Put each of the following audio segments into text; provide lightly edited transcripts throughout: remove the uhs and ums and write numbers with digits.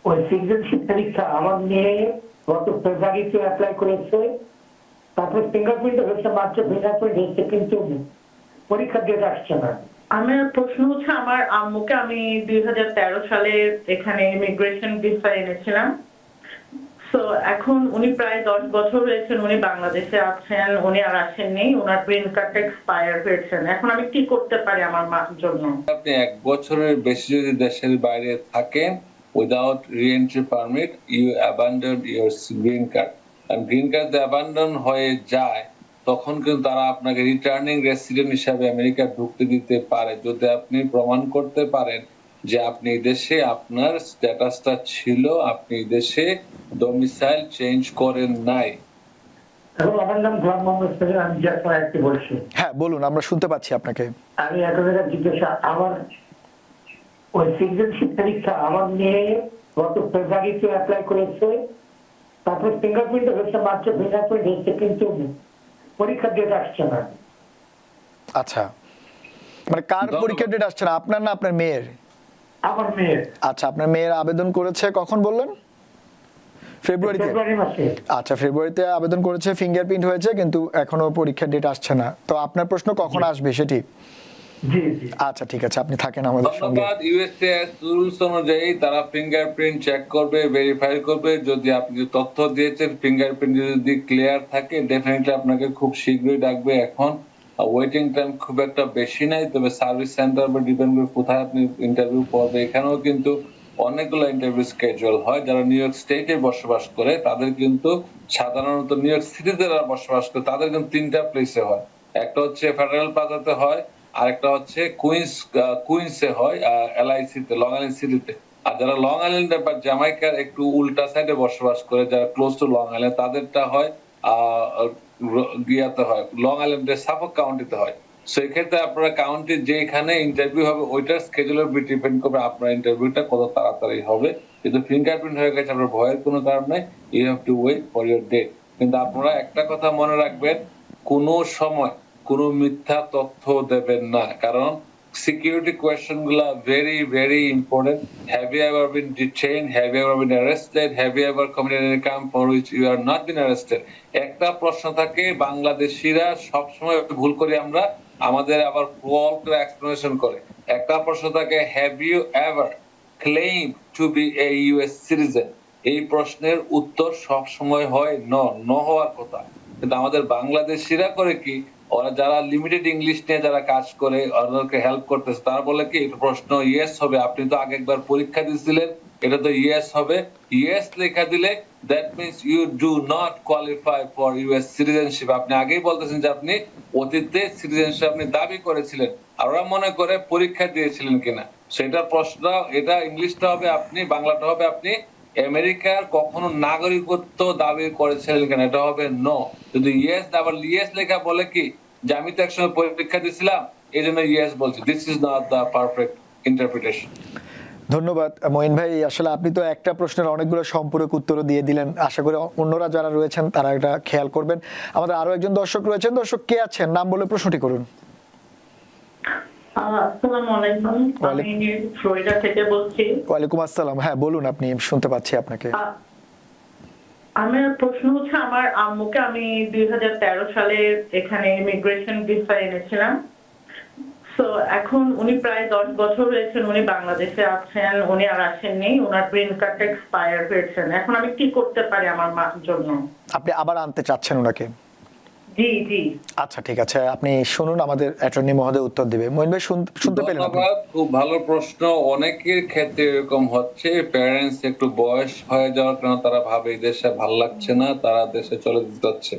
ওই সিটিজেনশিপ পরীক্ষা আমার মেয়ে গত ফেব্রুয়ারিতে অ্যাপ্লাই করেছে, তারপরে ফিঙ্গারপ্রিন্ট হয়েছে, মাত্র ফিঙ্গারপ্রিন্ট হয়েছে, কিন্তু পরীক্ষা ডেট আসছে না। আমার প্রশ্ন হচ্ছে, আমার আম্মুকে আমি 2013 সালে এখানে ইমিগ্রেশন ভিসা এনেছিলাম। সো এখন উনি প্রায় 10 বছর হয়েছে উনি বাংলাদেশে আছেন, উনি আর আসেননি, ওনার গ্রিন কার্ডটা এক্সপায়ার হয়েছেন। এখন আমি কি করতে পারি আমার মার জন্য? আপনি 1 বছরের বেশি যদি দেশের বাইরে থাকেন without re-entry permit, you abandon your green card. and green card যদি অ্যাবান্ডন হয়ে যায় তখন কিন্তু তারা আপনাকে রিটার্নিং রেসিডেন্ট হিসাবে আমেরিকা ঢুকতে দিতে পারে, যদি আপনি প্রমাণ করতে পারেন যে আপনি দেশে আপনার স্ট্যাটাসটা ছিল, আপনি দেশে ডোমিসাইল চেঞ্জ করেন নাই। এখন আমার নাম গোলাম মোহাম্মদ সেলিম, আমি জাফর একটি বলছি। হ্যাঁ বলুন, আমরা শুনতে পাচ্ছি আপনাকে। আমি একটা জায়গায় জিজ্ঞাসা, আমার ওই সিটিজেনশিপ পরীক্ষা আমার মেয়ে গত ফেব্রুয়ারিতে অ্যাপ্লাই করেছে, তারপরে ফিঙ্গারপ্রিন্ট হয়েছে, মাত্র ফিঙ্গারপ্রিন্ট হয়েছে, কিন্তু পরীক্ষার ডেট আসছে না। আচ্ছা, মানে কার পরীক্ষার ডেট আসছে না, আপনার না আপনার মেয়ের? আমার মেয়ের। আচ্ছা, আপনার মেয়ের আবেদন করেছে কখন বললেন? ফেব্রুয়ারিতে। ফেব্রুয়ারি মাসে। আচ্ছা, ফেব্রুয়ারিতে আবেদন করেছে, ফিঙ্গারপ্রিন্ট হয়েছে, কিন্তু এখনো পরীক্ষার ডেট আসছে না। তো আপনার প্রশ্ন কখন আসবে সেটি? জি জি। আচ্ছা ঠিক আছে, আপনি থাকেন আমাদের সঙ্গে। ধন্যবাদ। ইউএসসিআইএস রুলস অনুযায়ী তারা ফিঙ্গারপ্রিন্ট চেক করবে, ভেরিফাই করবে। যদি আপনি যে তথ্য দিয়েছেন ফিঙ্গারপ্রিন্ট যদি ক্লিয়ার থাকে, ডেফিনেটলি আপনাকে খুব শীঘ্রই ডাকবে। এখন ওয়েটিং টাইম খুব একটা বেশি নাই, তবে সার্ভিস সেন্টার বা ডিপেন্ড করে কোথায় আপনি ইন্টারভিউ করবে। এখানেও কিন্তু অনেকগুলো ইন্টারভিউ স্কেজুয়াল হয়। যারা নিউ ইয়র্ক স্টেটে বসবাস করে তাদের কিন্তু সাধারণত নিউ ইয়র্ক সিটিতে যারা বসবাস করে তাদের কিন্তু 3টা প্লেসে হয়। একটা হচ্ছে ফেডারেল প্লাজাতে হয়, আরেকটা হচ্ছে কুইন্সে হয়, এলআইসি তে, লং আইল্যান্ড সিটিতে। আর যারা লং আইল্যান্ডে বা জামাইকার একটু উল্টা সাইডে বসবাস করে, যারা ক্লোজ টু লং আইল্যান্ড, তাদেরটা হয় গিয়াতে হয়, লং আইল্যান্ডের সাফক কাউন্টিতে হয়। সেক্ষেত্রে আপনারা কাউন্টি যেখানে ইন্টারভিউ হবে ওইটার স্কেজুলের উপর ডিপেন্ড করবে আপনার ইন্টারভিউটা কত তাড়াতাড়ি হবে। কিন্তু ফিঙ্গারপ্রিন্ট হয়ে গেছে, আপনার ভয়ের কোনো কারণ নাই, you have to wait for your date. কিন্তু আপনারা একটা কথা মনে রাখবেন, কোনো সময় কোনো মিথ্যা তথ্য দেবেন না, কারণ সিকিউরিটি কোয়েশ্চেন গুলা very very important. Have you ever been detained, have you ever been arrested, have you ever committed any crime for which you are not been arrested. একটা প্রশ্ন থাকে, বাংলাদেশিরা সব সময় ভুল করি আমরা, আমাদের আবার ফল করে এক্সপ্লেনেশন করে। একটা প্রশ্ন থাকে, have you ever claim to be a US citizen. এই প্রশ্নের উত্তর সব সময় হয় ন হওয়ার কথা। কিন্তু আমাদের বাংলাদেশিরা করে কি, ওরা যারা লিমিটেড ইংলিশ নিয়ে যারা কাজ করে, ওদেরকে হেল্প করতেছে, তারা বলে কি প্রশ্ন ইয়েস হবে, আপনি তো আগে একবার পরীক্ষা দিয়েছিলেন, এটা তো ইয়েস হবে। ইয়েস লেখা দিলে that means you do not qualify for US citizenship. আপনি আগেই বলতেছেন যে আপনি অতীতে সিটিজেনশিপ আপনি দাবি করেছিলেন, আর ওরা মনে করে পরীক্ষা দিয়েছিলেন কিনা। সেটা প্রশ্ন, এটা ইংলিশটা হবে আপনি, বাংলাটা হবে আপনি আমেরিকার কখনো নাগরিকত্ব দাবি করেছিলেন কিনা, এটা হবে নো। যদি ইয়েস, আবার ইয়েস লেখা বলে কি যে আমি তো একসময় পরীক্ষা দিয়েছিলাম এই জন্য ইয়েস বলছি। This is not the perfect interpretation. ধন্যবাদ মঈন ভাই, আসলে আপনি তো একটা প্রশ্নের অনেকগুলো সম্পূরক উত্তর দিয়ে দিলেন। আশা করি অন্যরা যারা রয়েছেন তারা এটা খেয়াল করবেন। আমাদের আরো একজন দর্শক রয়েছেন। দর্শক কে আছেন, নাম বলে প্রশ্নটি করুন। আসসালামু আলাইকুম, আমি ফ্লোরিডা থেকে বলছি। ওয়ালাইকুম আসসালাম, হ্যাঁ বলুন, আপনি শুনতে পাচ্ছি আপনাকে। আমার প্রশ্ন হচ্ছে, আমার আম্মুকে আমি 2013 সালে এখানে ইমিগ্রেশন ভিসা এনেছিলাম। সো এখন উনি প্রায় 10 বছর হয়েছে উনি বাংলাদেশে আছেন, উনি আর আসেননি, ওনার গ্রিন কার্ডটা এক্সপায়ার হয়েছেন। এখন আমি কি করতে পারি আমার মার জন্য? আপনি আবার আনতে চাচ্ছেন ওনাকে? জি জি। আচ্ছা ঠিক আছে, আপনি শুনুন, আমাদের অ্যাটর্নি মহোদয় উত্তর দিবে। মঈন ভাই শুনতে পেলেন? খুব ভালো প্রশ্ন। অনেকের ক্ষেত্রে এরকম হচ্ছে, প্যারেন্টস একটু বয়স হয়ে যাওয়ার কারণে তারা ভাবে দেশে ভালো লাগছে না, তারা দেশে চলে যেতে চাচ্ছে।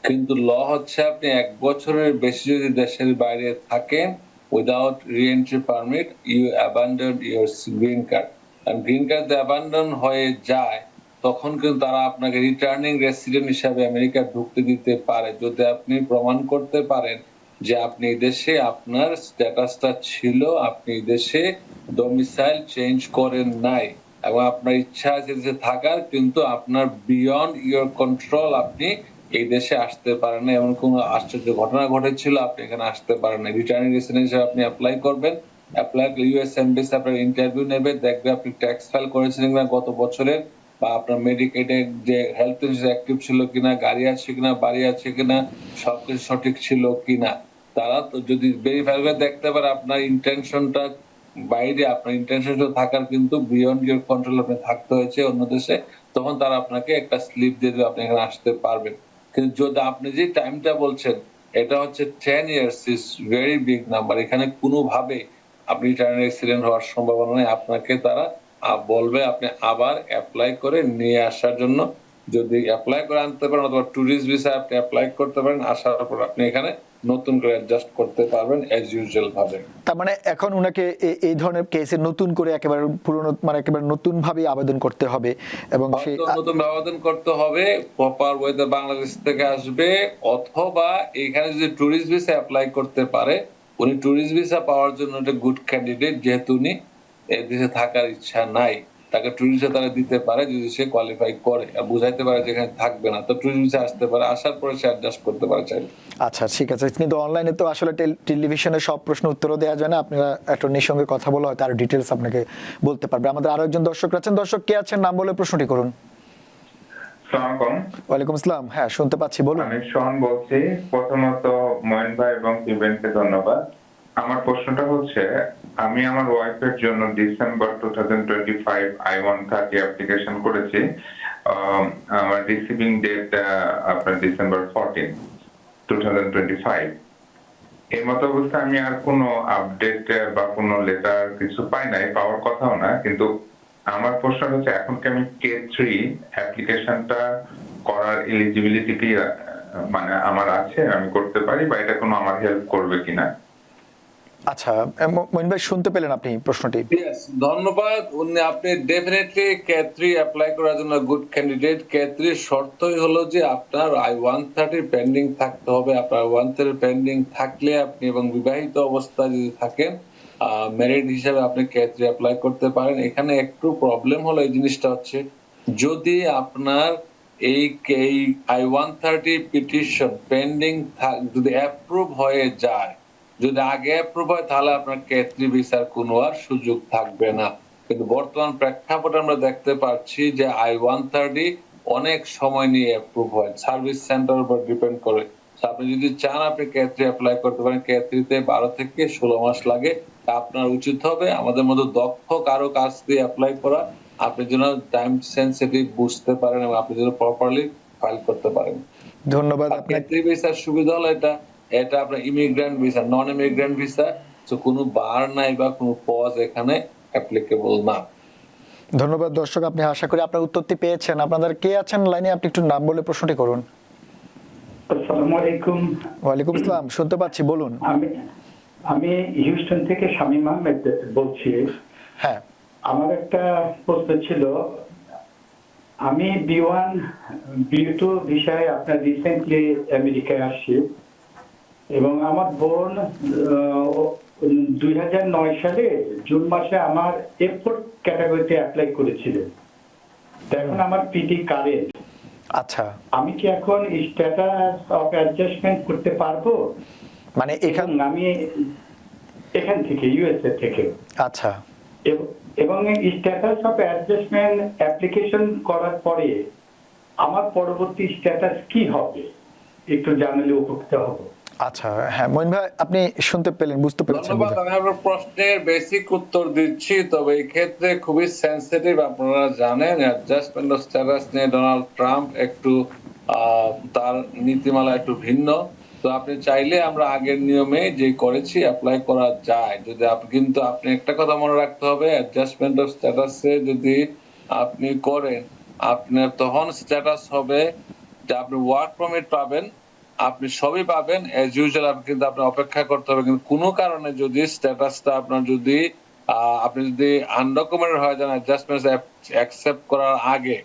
কিন্তু ল হচ্ছে আপনি 1 বছরের বেশি যদি দেশের বাইরে থাকেন without re-entry permit, you abandon your green card. আর গ্রিন কার্ড অ্যাবান্ডন হয়ে যায় তখন কিন্তু তারা আপনাকে রিটার্নিং রেসিডেন্ট হিসাবে আমেরিকা ঢুকতে দিতে পারে, যদি আপনি প্রমাণ করতে পারেন যে আপনি দেশে আপনার স্ট্যাটাসটা ছিল, আপনি দেশে ডোমিসাইল চেঞ্জ করেন নাই, এবং আপনার ইচ্ছা আছে দেশে থাকার, কিন্তু আপনার বিয়ন্ড ইওর কন্ট্রোল আপনি এই দেশে আসতে পারেন না, এমন কোন আশ্চর্য ঘটনা ঘটেছিল, আপনি এখানে আসতে পারেন না। রিটার্নিং রেসিডেন্ট হিসেবে আপনি অ্যাপ্লাই করবেন, অ্যাপ্লাই ইউএস এমবিসি আপনার ইন্টারভিউ নেবে, দেখবে আপনি ট্যাক্স ফাইল করেছেন কিনা গত বছরের, বা আপনার মেডিকেটের যে হেলথ ইন্স্যুরেন্স অ্যাক্টিভ ছিল কিনা, গাড়ি আছে কিনা, বাড়ি আছে কিনা, সবকিছু সঠিক ছিল কিনা। তারা তো যদি ভেরিফাই করে দেখতে পারে আপনার ইন্টেনশনটা বাইরে, আপনার ইন্টেনশন থাকার কিন্তু বিয়ন্ড ইউর কন্ট্রোল আপনি থাকতে হয়েছে অন্য দেশে, তখন তারা আপনাকে একটা স্লিপ দিয়ে দেবে, আপনি এখানে আসতে পারবেন। কিন্তু যদি আপনি যে টাইমটা বলছেন এটা হচ্ছে 10 years, is very big number. এখানে কোনোভাবে আপনি রিটার্ন অ্যাক্সিডেন্ট হওয়ার সম্ভাবনা নেই। আপনাকে তারা বলবে আপনি আবার অ্যাপ্লাই করে নিয়ে আসার জন্য। যদি অ্যাপ্লাই করে আনতে পারেন অথবা ট্যুরিস্ট ভিসা আপনি অ্যাপ্লাই করতে পারেন, আসার পর আপনি এখানে নতুন করে অ্যাডজাস্ট করতে পারবেন অ্যাজ ইউজুয়াল ভাবে। তার মানে এখন উনাকে এই ধরনের কেসে নতুন করে একেবারে পুরনো মানে একেবারে নতুন ভাবে আবেদন করতে হবে এবং সেই নতুন আবেদন করতে হবে, প্রপার ওয়েতে বাংলাদেশ থেকে আসবে, অথবা এখানে যদি ট্যুরিস্ট ভিসা অ্যাপ্লাই করতে পারে, উনি ট্যুরিস্ট ভিসা পাওয়ার জন্য একটা গুড ক্যান্ডিডেট, যেহেতু উনি এই দেশে থাকার ইচ্ছা নাই, তাকে ট্যুরিস্ট ভিসা তারা দিতে পারে যদি সে কোয়ালিফাই করে আর বুঝাইতে পারে যেখানে থাকবে না, তো ট্যুরিস্ট ভিসা আসতে পারে, আসার পরে সে অ্যাডজাস্ট করতে পারে চাইলে। আচ্ছা ঠিক আছে, কিন্তু অনলাইনে তো আসলে টেলিভিশনে সব প্রশ্ন উত্তরও দেওয়া যায় না, আপনারা অ্যাটর্নির সঙ্গে কথা বলা হয় তার ডিটেলস আপনাকে বলতে পারবে। আমাদের আরো একজন দর্শক আছেন, দর্শক কে আছেন নাম বলে প্রশ্নটি করুন। ওয়ালাইকুম আসসালাম, হ্যাঁ শুনতে পাচ্ছি, বলুন। আমি শোন বলছি। প্রথমত মঈন ভাই এবং ইভেন্টকে ধন্যবাদ। আমার প্রশ্নটা হচ্ছে, আমি আমার ওয়াইফের জন্য ডিসেম্বর 2025 I-130 অ্যাপ্লিকেশন করেছি। আমার রিসিভিং ডেট আপনার ডিসেম্বর 14, 2025। এই মতো অবস্থায় আমি আর কোনো আপডেট বা কোনো লেটার কিছু পাই নাই, পাওয়ার কথাও না। কিন্তু আমার প্রশ্ন হচ্ছে, এখন কি আমি K3 অ্যাপ্লিকেশনটা করার এলিজিবিলিটি কি মানে আমার আছে, আমি করতে পারি, বা এটা কোনো আমার হেল্প করবে কিনা? আচ্ছা মঈন ভাই শুনতে পেলেন আপনি প্রশ্নটি? ইয়েস, ধন্যবাদ। আপনি ডেফিনেটলি K3 অ্যাপ্লাই করার জন্য গুড ক্যান্ডিডেট। K3 শর্তই হলো যে আপনার I-130 পেন্ডিং থাকতে হবে। আপনার I-130 পেন্ডিং থাকলে আপনি এবং বিবাহিত অবস্থায় যদি থাকেন, মেরিট হিসেবে আপনি K3 অ্যাপ্লাই করতে পারেন। এখানে একটু প্রবলেম হলো এই জিনিসটা হচ্ছে, যদি আপনার এই I-130 পিটিশন পেন্ডিং যদি অ্যাপ্রুভ হয়ে যায়, যদি আগে অ্যাপ্রুভ হয়, তাহলে আপনার K3 ভিসার কোনো আর সুযোগ থাকবে না। কিন্তু বর্তমান প্রেক্ষাপটে আমরা দেখতে পাচ্ছি যে I-130 অনেক সময় নিয়ে অ্যাপ্রুভ হয়, সার্ভিস সেন্টারের উপর ডিপেন্ড করে। আপনি যদি চান আপনি K3 অ্যাপ্লাই করতে পারেন। K3 তে 12 থেকে 16 মাস লাগে। আপনার উচিত হবে আমাদের মতো দক্ষ কারো কাছ দিয়ে অ্যাপ্লাই করা, আপনি যেন টাইম সেনসিটিভ বুঝতে পারেন এবং আপনি যেন প্রপারলি ফাইল করতে পারেন। ধন্যবাদ আপনাকে। K3 ভিসার সুবিধা হলো এটা আপনার immigrant visa, non immigrant visa, তো কোনো বার নাই বা কোনো পজ এখানে অ্যাপ্লিকেবল না। ধন্যবাদ দর্শক, আপনি আশা করি আপনার উত্তরটি পেয়েছেন। আপনাদের কে আছেন লাইনে, আপনি একটু নাম বলে প্রশ্নটি করুন। আসসালামু আলাইকুম। ওয়ালাইকুম আসসালাম, শুনতে পাচ্ছি, বলুন। আমি হিউস্টন থেকে শামীম আহমেদ বলছি। হ্যাঁ, আমার একটা প্রশ্ন ছিল, আমি B1 B2 ভিসায় আপনার রিসেন্টলি আমেরিকায় আসছি এবং আমার বোন 2009 সালে জুন মাসে আমার F4 ক্যাটাগরিতে অ্যাপ্লাই করেছিলেন। এখন আমার পিটি কারেন্ট। আচ্ছা, আমি কি এখন স্ট্যাটাস অফ অ্যাডজাস্টমেন্ট করতে পারবো? মানে আমি এখান থেকে ইউএসএ থেকে। আচ্ছা, এবং স্ট্যাটাস অফ অ্যাডজাস্টমেন্ট অ্যাপ্লিকেশন করার পরে আমার পরবর্তী স্ট্যাটাস কি হবে একটু জানালে উপকৃত হব। আচ্ছা, হ্যাঁ মঈন ভাই আপনি শুনতে পেলেন, বুঝতে পেরেছেন? ধন্যবাদ। আমি আপনার প্রশ্নের বেসিক উত্তর দিচ্ছি, তবে এই ক্ষেত্রে খুবই সেনসিটিভ। আপনারা জানেন অ্যাডজাস্টমেন্ট অফ স্ট্যাটাস নিয়ে ডোনাল্ড ট্রাম্প একটু তার নীতিমালা একটু ভিন্ন। তো আপনি চাইলে আমরা আগের নিয়মে যে করেছি অ্যাপ্লাই করা যায়। যদি কিন্তু আপনি একটা কথা মনে রাখতে হবে, অ্যাডজাস্টমেন্ট অফ স্ট্যাটাসে যদি আপনি করেন, আপনার তখন স্ট্যাটাস হবে যে আপনি ওয়ার্ক পারমিট পাবেন, আপনি সবই পাবেন এজ ইউজুয়াল, কিন্তু আপনি অপেক্ষা করতে হবে। কিন্তু কোনো কারণে যদি স্ট্যাটাসটা আপনার যদি আপনি যদি আনডকুমেন্টেড হয়ে যান অ্যাডজাস্টমেন্ট অ্যাকসেপ্ট করার আগে,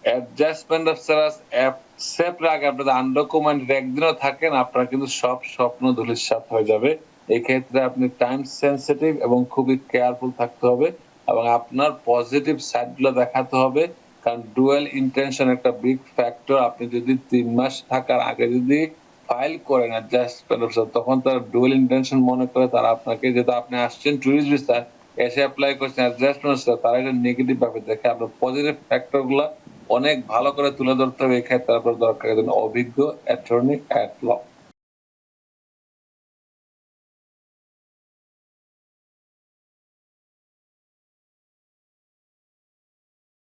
অ্যাডজাস্টমেন্ট অফ স্ট্যাটাস অ্যাকসেপ্টের আগে আপনি আনডকুমেন্টেড একদিনও থাকেন, আপনার কিন্তু সব স্বপ্ন ধূলিসাৎ হয়ে যাবে। এই ক্ষেত্রে আপনি টাইম সেনসিটিভ এবং খুবই কেয়ারফুল থাকতে হবে এবং আপনার পজিটিভ সাইডগুলো দেখাতে হবে, কারণ ডুয়াল ইন্টেনশন একটা বিগ ফ্যাক্টর। আপনি যদি 3 মাস থাকার আগে যদি ফাইল করেন অ্যাডজাস্টমেন্ট অফিসার, তখন তার ডুয়েল ইন্টেনশন মনে করে তারা আপনাকে, যেহেতু আপনি আসছেন টুরিস্ট ভিসা এসে অ্যাপ্লাই করছেন অ্যাডজাস্টমেন্ট অফিসার, তারা এটা নেগেটিভ ভাবে দেখে। আপনার পজিটিভ ফ্যাক্টর গুলা অনেক ভালো করে তুলে ধরতে হবে। এক্ষেত্রে আপনার দরকার একজন অভিজ্ঞ অ্যাটর্নি অ্যাট ল।